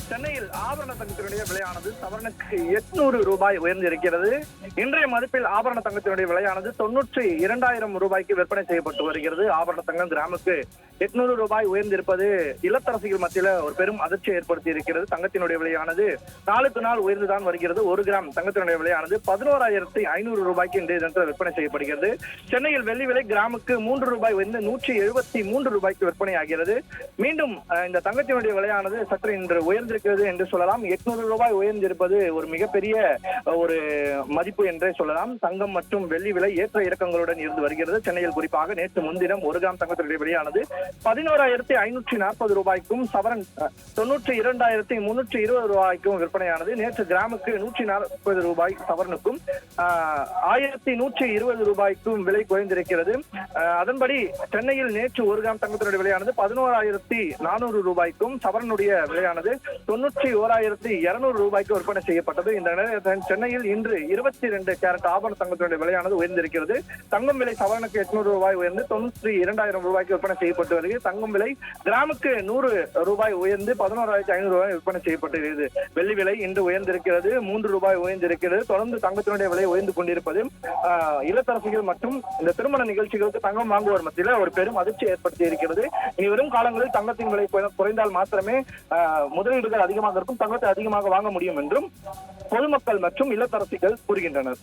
சென்னையில் ஆபரண தங்கத்தினுடைய விலையானது சவரனுக்கு 800 ரூபாய் உயர்ந்திருக்கிறது. இன்றைய மதிப்பில் ஆபரண தங்கத்தினுடைய விலையானது 92,000 ரூபாய்க்கு விற்பனை செய்யப்பட்டு வருகிறது. ஆபரண தங்கம் கிராமுக்கு 800 ரூபாய் உயர்ந்திருப்பது இல்லத்தரசிகள் மத்தியில ஒரு பெரும் அதிர்ச்சியை ஏற்படுத்தி இருக்கிறது. தங்கத்தினுடைய விலையானது நாளுக்கு நாள் உயர்ந்துதான் வருகிறது. 1 கிராம் தங்கத்தினுடைய விலையானது 11,500 ரூபாய்க்கு இன்றைய தினத்தில் விற்பனை செய்யப்படுகிறது. சென்னையில் வெள்ளி விலை கிராமுக்கு 3 ரூபாய் உயர்ந்து 173 ரூபாய்க்கு விற்பனை ஆகிறது. மீண்டும் இந்த தங்கத்தினுடைய விலையானது சற்று இன்று உயர்ந்திருக்கிறது என்று சொல்லலாம். 800 ரூபாய் உயர்ந்திருப்பது ஒரு மிகப்பெரிய ஒரு மதிப்பு என்றே சொல்லலாம். தங்கம் மற்றும் வெள்ளி விலை ஏற்ற இறக்கங்களுடன் இருந்து வருகிறது. சென்னையில் குறிப்பாக நேற்று முன்தினம் 1 கிராம் தங்கத்தினுடைய விலையானது 11,540 ரூபாய்க்கும் சவரன் 92,320 ரூபாய்க்கும் விற்பனையானது. நேற்று கிராமுக்கு 140 ரூபாய் சவரனுக்கும் 1,120 ரூபாய்க்கும் விலை குறைந்திருக்கிறது. அதன்படி சென்னையில் நேற்று 1 கிராம் தங்கத்தினுடைய விலையானது 11,400 ரூபாய்க்கும் சவரனுடைய விலையானது 91,200 ரூபாய்க்கு விற்பனை செய்யப்பட்டது. இந்த நிலையில் சென்னையில் இன்று 22 கேரட் ஆபரண தங்கத்தினுடைய விலையானது உயர்ந்திருக்கிறது. தங்கம் விலை சவரனுக்கு 800 ரூபாய் உயர்ந்து 92,000 ரூபாய்க்கு விற்பனை செய்யப்பட்டு வருகிறது. தங்கம் விலை கிராமுக்கு 100 ரூபாய் உயர்ந்து 11,500 ரூபாய் விற்பனை செய்யப்பட்டிருக்கிறது. வெள்ளி விலை இன்று உயர்ந்திருக்கிறது. 3 ரூபாய் உயர்ந்திருக்கிறது. தொடர்ந்து தங்கத்தினுடைய விலை உயர்ந்து கொண்டிருப்பது இல்லத்தரசிகள் மற்றும் இந்த திருமண நிகழ்ச்சிகளுக்கு தங்கம் வாங்குவோர் மத்தியில் ஒரு பெரும் அதிர்ச்சி ஏற்படுத்தி இருக்கிறது. இனி வரும் காலங்களில் தங்கத்தின் விலை குறைந்தால் மாத்திரமே முதலீடுகள் அதிகமாக இருக்கும், தங்கத்தை அதிகமாக வாங்க முடியும் என்றும் பொதுமக்கள் மற்றும் இல்லத்தரசிகள் கூறுகின்றனர்.